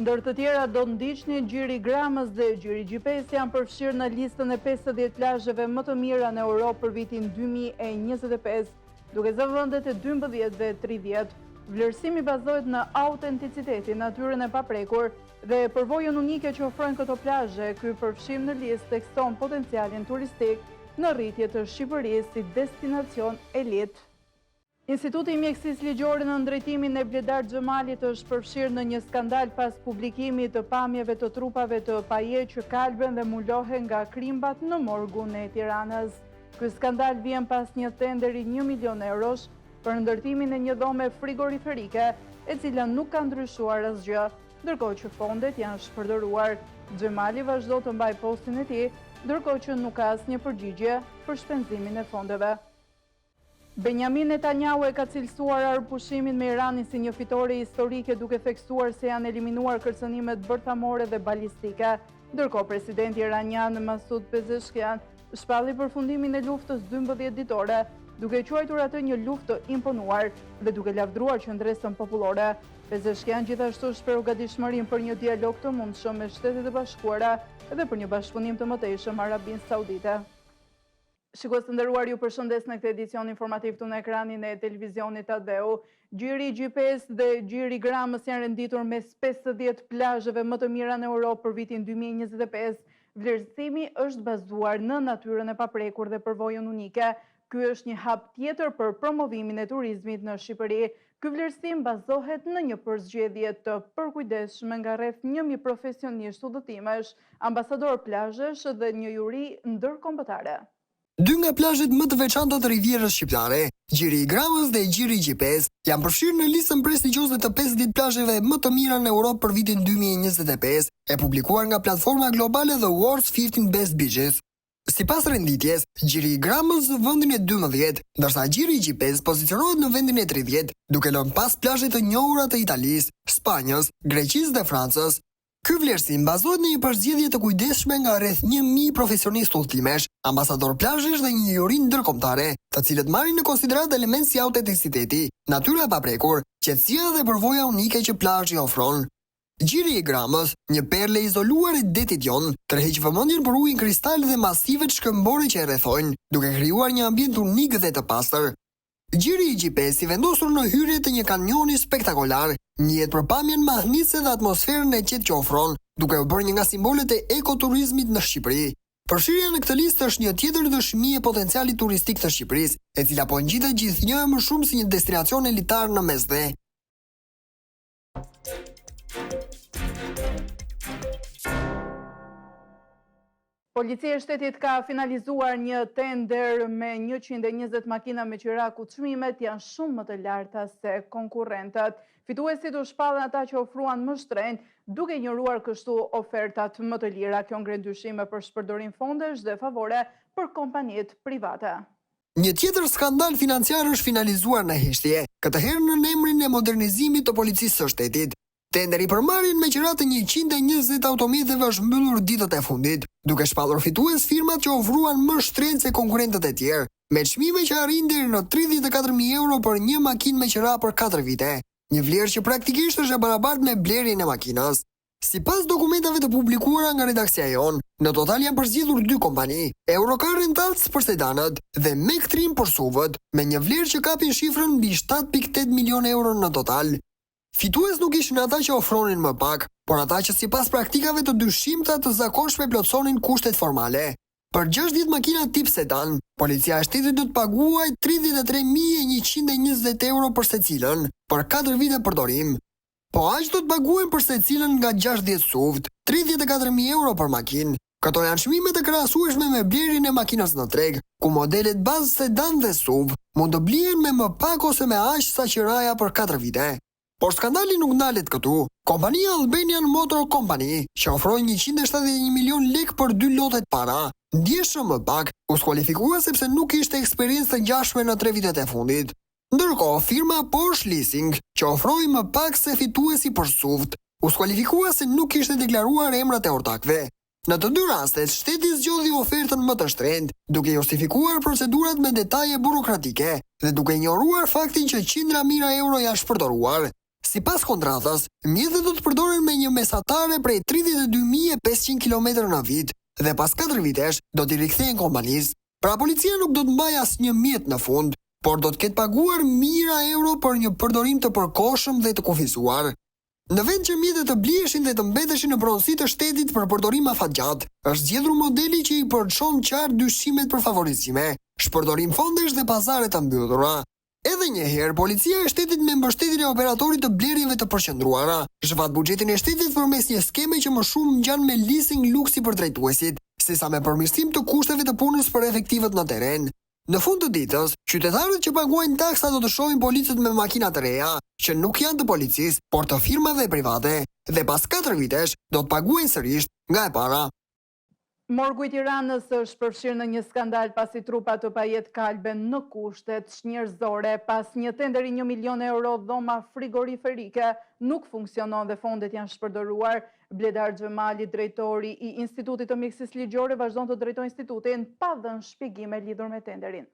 Ndër të tjera do të ndiqni Gjiri Gramës dhe Gjiri GPS janë përfshirë në listën e 50 plazheve më të mira në Europë për vitin 2025, duke zënë vendet e 12 dhe 30. Vlerësimi bazohet në autenticitetin, natyrën e paprekur dhe përvojën unike që ofrojnë këto plazhe. Ky përfshim në listë tekston potencialin turistik në rritje të Shqipërisë si destinacion elit. Instituti i Mjekësisë Ligjore në drejtimin e Bledar Xhemalit është përfshirë në një skandal pas publikimit të pamjeve të trupave të paje që kalben dhe mulohen nga krimbat në morgun e Tiranës. Ky skandal vjen pas një tenderi 1 milion eurosh për ndërtimin e një dhome frigoriferike, e cila nuk ka ndryshuar asgjë, ndërkohë që fondet janë shpërdoruar. Xhemali vazhdo të mbaj postin e tij, ndërkohë që nuk ka asnjë përgjigje për shpenzimin e fondeve. Benjamin Netanyahu e ka cilësuar arpushimin me Iranin si një fitore historike, duke theksuar se janë eliminuar kërcënimet bërthamore dhe balistike. Ndërkohë presidenti iranian Masoud Pezeshkian shpalli përfundimin e luftës 12 ditore, duke quajtur atë një luftë të imponuar dhe duke lavdruar qendresën popullore. Pezeshkian gjithashtu shprehu gatishmërinë për një dialog të mundshëm me Shtetet e Bashkuara dhe për një bashkëpunim të mëtejshëm me Arabinë Saudite. Shikues të nderuar, ju përshëndes në këtë edicion informativ të në ekranin e televizionit Adeu. Gjiri GPS dhe Gjiri Gramës janë renditur mes 50 plazheve më të mira në Europë për vitin 2025. Vlerësimi është bazuar në natyrën e paprekur dhe përvojën unike. Ky është një hap tjetër për promovimin e turizmit në Shqipëri. Ky vlerësim bazohet në një përzgjedhje të përkujdesshme nga rreth 1000 profesionistë udhëtimesh, ambasador plazhesh dhe një juri ndërkombëtare. Dy nga plazhet më të veçanta të Rivierës shqiptare, Gjiri i Gramës dhe Gjiri GPS, janë përfshirë në listën prestigjioze të 50 plazheve më të mira në Europë për vitin 2025, e publikuar nga platforma globale The World's 15 Best Beaches. Sipas renditjes, Gjiri i Gramës në vendin e 12, ndërsa Gjiri GPS pozicionohet në vendin e 30, duke lënë pas plazhe të njohura të Italisë, Spanjës, Greqisë dhe Francës. Ky vlerësim bazohet në një përzgjedhje të kujdesshme nga rreth 1000 profesionistë udhëtimesh, ambasador plazhesh dhe një juri ndërkombëtare, të cilët marrin në konsiderat elementë si autenticiteti, natyra e paprekur, qetësia dhe përvoja unike që plazhi ofron. Gjiri i Gramës, një perle izoluar e detit jon, tërheq vëmendjen për ujin kristal dhe masivet shkëmbore që e rrethojnë, duke krijuar një ambient unik dhe të pastër. Gjiri i GPS i vendosur në hyrje të një kanjoni spektakolar, njihet për pamjen mahnitse dhe atmosferën e qetë që ofron, duke u bërë një nga simbolet e ekoturizmit në Shqipëri. Përfshirja në këtë listë është një tjetër dëshmi e potencialit turistik të Shqipërisë, e cila po ngjitet gjithnjë më shumë si një destinacion elitar në mesdhe. Policia e shtetit ka finalizuar një tender me 120 makina me qira ku çmimet janë shumë më të larta se konkurrentët. Fituesit u shpallën ata që ofruan më shtrenjtë, duke ignoruar kështu ofertat më të lira. Kjo ngre dyshime për shpërdorim fondesh dhe favore për kompanitë private. Një tjetër skandal financiar është finalizuar në Heshtje, këtë herë në emrin e modernizimit të policisë së shtetit. Tenderi për marrjen me qira të 120 automjeteve është mbyllur ditët e fundit, duke shpallur fitues firmat që ofruan më shtrenjtë se konkurrentët e tjerë, me çmime që arrin deri në 34.000 euro për një makinë me qira për 4 vite, një vlerë që praktikisht është e barabartë me blerjen e makinës. Sipas dokumentave të publikuara nga redaksia jon, në total janë përzgjedhur 2 kompani, Eurocar Rentals për sedanët dhe Mektrim për SUV-ët, me një vlerë që kapin shifrën mbi 7.8 milion euro në total. Fitues nuk ishin ata që ofronin më pak, por ata që sipas praktikave të dyshimta të zakonshme plotësonin kushtet formale. Për 60 makina tip sedan, policia e shtetit do të paguaj 33.120 euro për secilën, për 4 vite përdorim. Po aq do të paguajnë për secilën nga 60 SUV, 34.000 euro për makinë. Këto janë çmimet e krahasueshme me blerjen e makinës në treg, ku modelet bazë sedan dhe SUV mund të blihen me më pak ose me aq sa qiraja për 4 vite. Por skandali nuk ndalet këtu. Kompania Albanian Motor Company, që ofroi 171 milion lek për 2 lotet para, ndjeshëm më pak, u skualifikua sepse nuk ishte eksperiencë të ngjashme në 3 vitet e fundit. Ndërkohë, firma Porsche Leasing, që ofroi më pak se fituesi për SUV, u skualifikua se nuk ishte deklaruar emrat e ortakëve. Në të dy rastet, shteti zgjodhi ofertën më të shtrenjtë, duke justifikuar procedurat me detaje burokratike dhe duke ignoruar faktin që qindra mijëra euro janë shpërdoruar. Sipas kontratës, mjetet do të përdoren me një mesatare prej 32.500 km në vit dhe pas 4 vitesh do t'i rikthehen kompanisë. Pra policia nuk do të mbajë asnjë mjet në fund, por do të ketë paguar mijëra euro për një përdorim të përkohshëm dhe të kufizuar. Në vend që mjetet të bliheshin dhe të mbeteshin në pronësi të shtetit për përdorim afatgjat, është zgjedhur modeli që i përçon qartë dyshimet për favorizime, shpërdorim fondesh dhe pazare të mbyllura. Edhe një herë, policia e shtetit me mbështetjen e operatorit të blerjeve të përqendruara zhvat buxhetin e shtetit përmes një skeme që më shumë ngjan me leasing luksi për drejtuesit, sesa me përmirësim të kushteve të punës për efektivët në terren. Në fund të ditës, qytetarët që paguajnë taksa do të shohin policët me makina të reja, që nuk janë të policisë, por të firmave private, dhe pas 4 vitesh do të paguajnë sërish nga e para. Morgu i Tiranës është përfshirë në një skandal pasi trupa të pajet kalben në kushtet njerëzore. Pas një tenderi 1 milion euro, dhoma frigoriferike nuk funksionon dhe fondet janë shpërdoruar. Bledar Xhemali, drejtori i Institutit të Mjekësisë Ligjore, vazhdon të drejtojë institutin pa dhënë shpjegime lidhur me tenderin.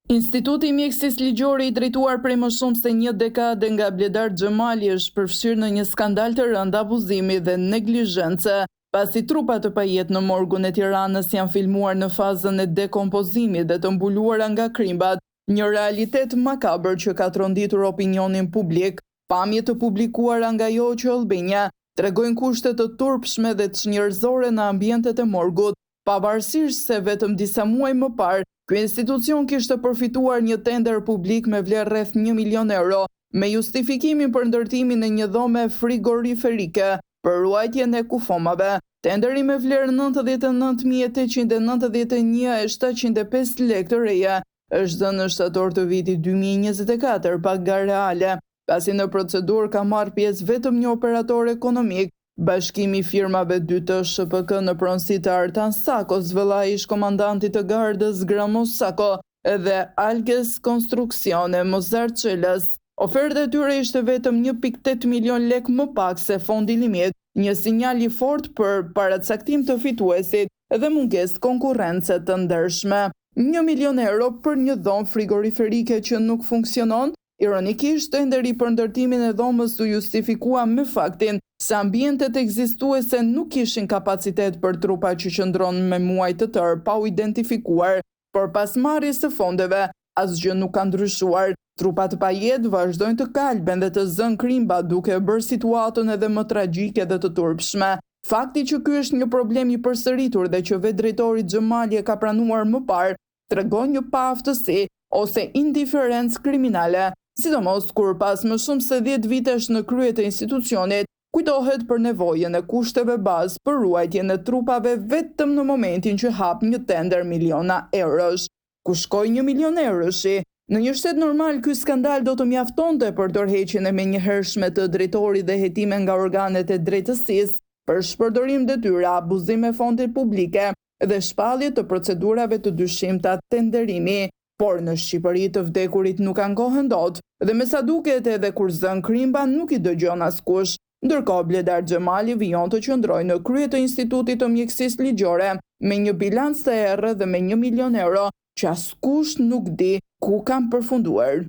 Instituti i Mjekësisë Ligjore, i drejtuar prej më shumë se një dekade nga Bledar Xhemali, është përfshirë në një skandal të rënd abuzimi dhe neglizhence. Pasi trupat të pajet në morgun e Tiranës janë filmuar në fazën e dekompozimit dhe të mbuluara nga krimbat, një realitet makabër që ka tronditur opinionin publik, pamje të publikuara nga Joqë Albania tregojnë kushte të turpshme dhe të njerëzore në ambientet e morgut, pavarësisht se vetëm disa muaj më parë, ky institucion kishte përfituar një tender publik me vlerë rreth 1 milion euro, me justifikimin për ndërtimin e një dhome frigoriferike për ruajtjen e kufomave. Tenderi me vlerë 99.891.705 lekë të reja është dhënë në shtator të vitit 2024 paga reale, pasi në procedurë ka marrë pjesë vetëm një operator ekonomik, Bashkimi i firmave 2 të SHPK në pronësi të Artan Sako, zvëllai ish komandantit të gardës Gramos Sako dhe Alges Konstruksione Mozart Çelas. Oferta e tyre ishte vetëm 1.8 milion lekë më pak se fondi limit, një sinjal i fortë për paracaktim të fituesit dhe mungesë konkurrence të ndershme. 1 milion euro për një dhomë frigoriferike që nuk funksionon. Ironikisht, tenderi për ndërtimin e dhomës u justifikuar me faktin se ambientet ekzistuese nuk kishin kapacitet për trupa që qëndron me muaj të tërë pa u identifikuar, por pas marrjes së fondeve, asgjë nuk ka ndryshuar. Trupat pajet vazhdojnë të kalben dhe të zënë krimba duke bërë situatën edhe më tragjike dhe të turpshme. Fakti që ky është një problem i përsëritur dhe që vetë drejtori Xhemali e ka pranuar më parë, tregon një paaftësi ose indiferencë kriminale, sidomos kur pas më shumë se 10 vitesh në krye të institucionit, kujtohet për nevojën e kushteve bazë për ruajtjen e trupave vetëm në momentin që hap një tender miliona eurosh. Ku shkoi 1 milion euroshi? Në një shtet normal, ky skandal do të mjaftonte për tërheqjen e menjëhershme të drejtorit dhe hetime nga organet e drejtësisë për shpërdorim detyra, abuzim me fonde publike dhe shpallje të procedurave të dyshimta tenderimi. Por në Shqipëri të vdekurit nuk ankohen dot dhe me sa duket edhe kur zën krimba nuk i dëgjon askush. Ndërkohë Bledar Xhemali vijon të qëndrojë në krye të Institutit të Mjekësisë Ligjore me një bilanc të errë dhe me 1 milion euro që askush nuk di ku kam përfunduar.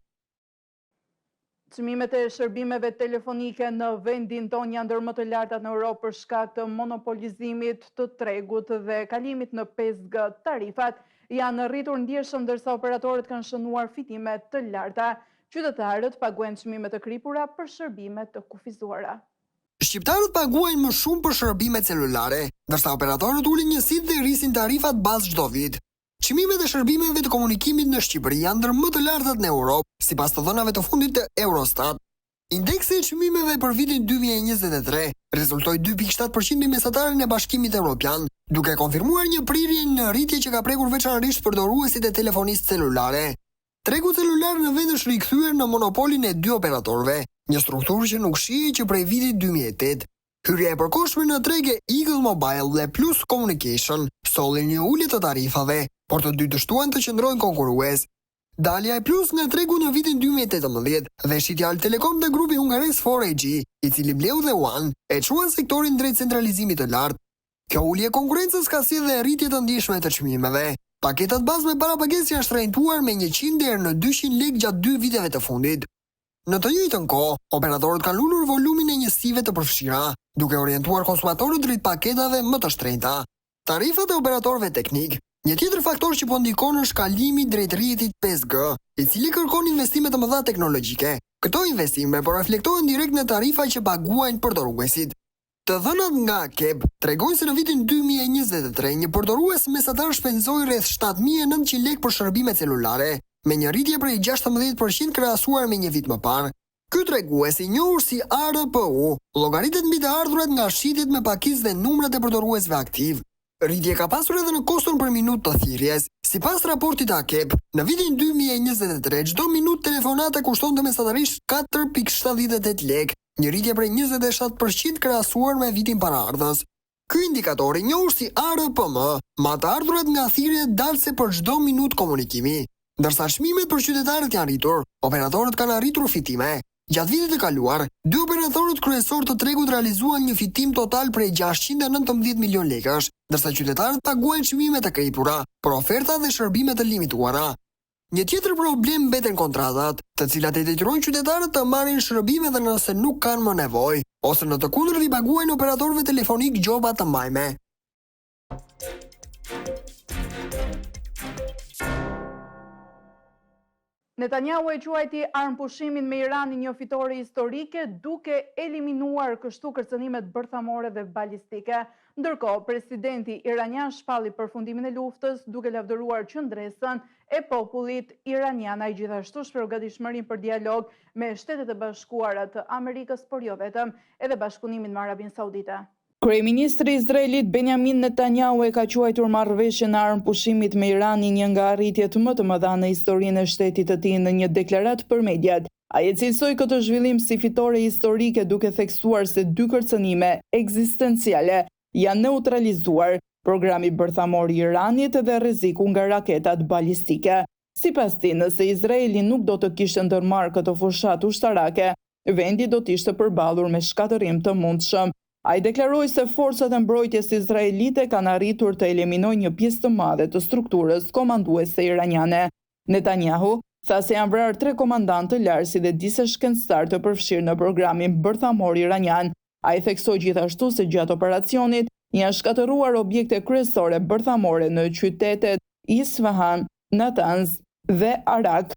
Çmimet e shërbimeve telefonike në vendin tonë janë ndër më të larta në Europë për shkak të monopolizimit të tregut dhe kalimit në 5G. Tarifat janë rritur ndjeshëm ndërsa operatorët kanë shënuar fitime të larta. Qytetarët paguajnë çmime të kripura për shërbime të kufizuara. Shqiptarët paguajnë më shumë për shërbime celulare, ndërsa operatorët ulin njësitë dhe rrisin tarifat bazë çdo vit. Çmimet e shërbimeve të komunikimit në Shqipëri janë ndër më të lartat në Europë, sipas të dhënave të fundit të Eurostat. Indeksi i çmimeve për vitin 2023 rezultoi 2.7% i mesatarin e Bashkimit Evropian, duke konfirmuar një prirje në rritje që ka prekur veçanërisht përdoruesit e telefonisë celulare. Tregu celular në vend është rikthyer në monopolin e 2 operatorëve, një strukturë që nuk shihej që prej vitit 2008. Hyrja e përkohshme në treg e Eagle Mobile dhe Plus Communication solli një ulje të tarifave, por të dy dështuan të qëndrojnë konkurrues. Dalja e Plus nga tregu në vitin 2018 dhe shitja Telekom dhe grupi hungares 4AG, i cili bleu dhe One, e çuan sektorin drejt centralizimit të lartë. Kjo ulje konkurrencës ka sjellë rritje të ndjeshme të çmimeve. Paketat bazë me parapagesë janë shtrenjtuar me 100 deri në 200 lekë gjatë 2 viteve të fundit. Në të njëjtën kohë, operatorët kanë ulur volumin e njësive të përfshira, duke orientuar konsumatorët drejt paketave më të shtrenjta. Tarifat e operatorëve teknik. Një tjetër faktor që po ndikon është kalimi drejt rrjetit 5G, i cili kërkon investime të mëdha teknologjike. Këto investime po reflektohen direkt në tarifa që paguajnë përdoruesit. Të dhënat nga KEB tregojnë se në vitin 2023 një përdorues mesatar shpenzoi rreth 7.900 lekë për shërbime celulare, me një rritje prej 16% krahasuar me një vit më parë. Ky tregues i njohur si ARPU llogaritet mbi të ardhurat nga shitjet me pakicë dhe numrat e përdoruesve aktiv. Rritje ka pasur edhe në koston për minutë të thirrjes. Sipas raportit AKEB, në vitin 2023 çdo minutë telefonate kushtonte mesatarisht 4.78 lekë, një rritje prej 27% krahasuar me vitin paraardhës. Ky indikator i njohur si ARPM, ma të ardhurat nga thirrjet dalse për çdo minutë komunikimi. Ndërsa çmimet për qytetarët janë rritur, operatorët kanë arritur fitime. Gjatë vitit të kaluar, dy operatorët kryesor të tregut realizuan një fitim total prej 619 milion lekësh, ndërsa qytetarët paguajnë çmime të kripura për oferta dhe shërbime të limituara. Një tjetër problem mbeten kontratat, të cilat e detyrojnë qytetarët të marrin shërbime dhe nëse nuk kanë më nevojë, ose në të kundërt i paguajnë operatorëve telefonik gjoba të majme. Netanyahu e quajti armëpushimin me Iranin një fitore historike duke eliminuar kështu kërcënimet bërthamore dhe balistike. Ndërkohë, presidenti iranian shpalli përfundimin e luftës duke lavdëruar qëndresën e popullit iranian, ai gjithashtu shpreu gatishmërinë për dialog me Shtetet e Bashkuara të Amerikës, por jo vetëm, edhe bashkëpunimin me Arabinë Saudite. Kryeministri i Izraelit Benjamin Netanyahu e ka quajtur marrëveshjen e armëpushimit me Iranin një nga arritjet më të mëdha në historinë e shtetit të tij në një deklaratë për mediat. Ai e cilësoi këtë zhvillim si fitore historike duke theksuar se dy kërcënime ekzistenciale janë neutralizuar, programi bërthamor i Iranit dhe rreziku nga raketat balistike. Sipas tij, nëse Izraeli nuk do të kishte ndërmarrë këtë fushatë ushtarake, vendi do të ishte përballur me shkatërim të mundshëm. Ai deklaroi se forcat e mbrojtjes izraelite kanë arritur të eliminojnë një pjesë të madhe të strukturës komanduese iraniane. Netanyahu tha se janë vrarë 3 komandantë të lartë dhe disa shkencëtar të përfshirë në programin bërthamor iranian. Ai theksoi gjithashtu se gjatë operacionit janë shkatëruar objekte kryesore bërthamore në qytetet Isfahan, Natanz dhe Arak.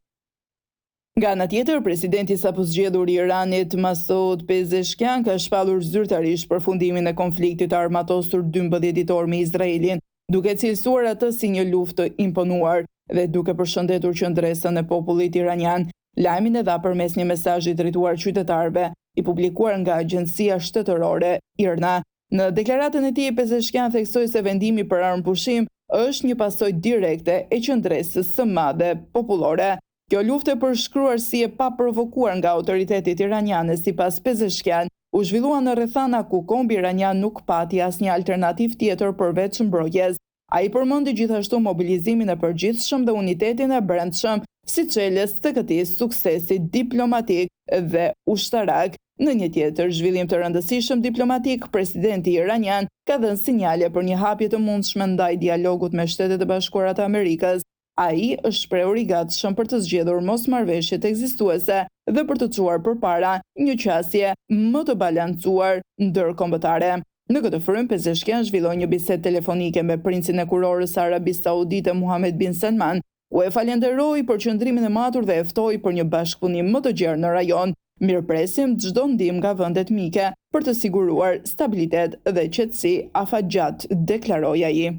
Nga ana tjetër, presidenti sapo zgjedhur i Iranit Masoud Pezeshkian ka shpallur zyrtarisht përfundimin e konfliktit armatosur 12 ditor me Izraelin, duke cilësuar atë si një luftë të imponuar dhe duke përshëndetur qëndresën e popullit iranian. Lajmin e dha përmes një mesazhi drejtuar qytetarëve, i publikuar nga agjencia shtetërore IRNA. Në deklaratën e tij, Pezeshkian theksoi se vendimi për armëpushim është një pasojë direkte e qëndresës së madhe popullore. Kjo luftë e përshkruar si e paprovokuar nga autoritetet iraniane sipas Pezeshkian, u zhvillua në rrethana ku kombi iranian nuk pati asnjë alternativë tjetër përveç mbrojtjes. Ai përmendi gjithashtu mobilizimin e përgjithshëm dhe unitetin e brendshëm, si çelës të këtij suksesi diplomatik dhe ushtarak. Në një tjetër zhvillim të rëndësishëm diplomatik, presidenti iranian ka dhënë sinjale për një hapje të mundshme ndaj dialogut me Shtetet e Bashkuara të Amerikës. Ai është shprehur i gatshëm për të zgjedhur mosmarrveshjet ekzistuese dhe për të çuar përpara një qasje më të balancuar ndërkombëtare. Në këtë frym, Pezeshkian zhvilloi një bisedë telefonike me princin e kurorës së Arabisë Saudite Mohammed bin Salman, ku e falenderoi për qëndrimin e matur dhe e ftoi për një bashkëpunim më të gjerë në rajon. Mirëpresim çdo ndihmë nga vendet mike për të siguruar stabilitet dhe qetësi afatgjat, deklaroi ai.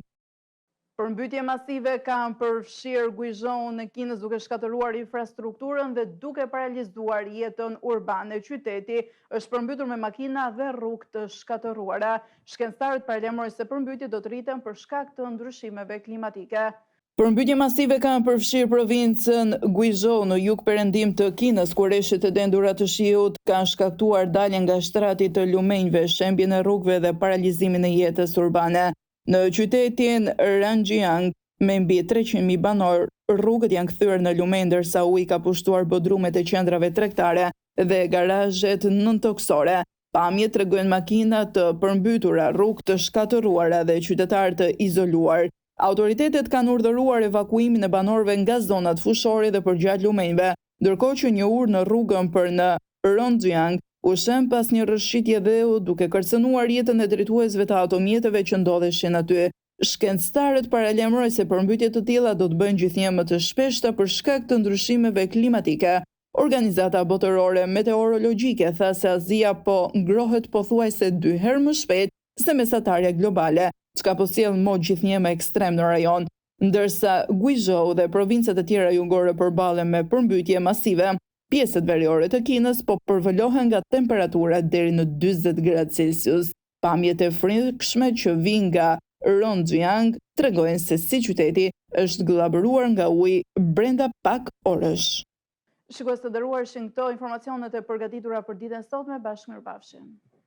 Përmbytje masive kanë përfshirë Guizhou në Kinës duke shkatëruar infrastrukturën dhe duke paralizuar jetën urbane. Qyteti është përmbytur me makina dhe rrugë të shkatëruara. Shkencëtarët paralajmërojnë se përmbytjet do të rriten për shkak të ndryshimeve klimatike. Përmbytje masive kanë përfshirë provincën Guizhou në jug-perëndim të Kinës, ku rreshtet e dendura të shiut kanë shkaktuar daljen nga shtrati të lumenjve, shembjen e rrugëve dhe paralizimin e jetës urbane. Në qytetin Ranjiang, me mbi 300.000 banor, rrugët janë kthyer në lumenj ndërsa uji ka pushtuar bodrumet e qendrave tregtare dhe garazhet nëntoksore. Pamjet tregojnë makina të përmbytura, rrugë të shkatëruara dhe qytetarë të izoluar. Autoritetet kanë urdhëruar evakuimin e banorëve nga zonat fushore dhe përgjatë lumenjve, ndërkohë që një urë në rrugën për në Rongjiang u shem pas një rrëshqitje dheu duke kërcënuar jetën e drejtuesve të automjeteve që ndodheshin aty. Shkencëtarët paralajmërojnë se përmbytje të tilla do të bëjnë gjithnjë më të shpeshta për shkak të ndryshimeve klimatike. Organizata botërore meteorologjike tha se Azia po ngrohet pothuajse 2 herë më shpejt se mesatarja globale, çka po sjell mo gjithnjë më ekstrem në rajon, ndërsa Guizhou dhe provincat e tjera jugore përballen me përmbytje masive. Pjesët veriore të Kinës po përvëlohen nga temperatura deri në 40 gradë Celsius. Pamjet e frikshme që vijnë nga Rongjiang tregojnë se si qyteti është gllabëruar nga uji brenda pak orësh. Shikues të nderuar, ishin këto informacionet e përgatitura për ditën sotme. Bashkë mirupafshim.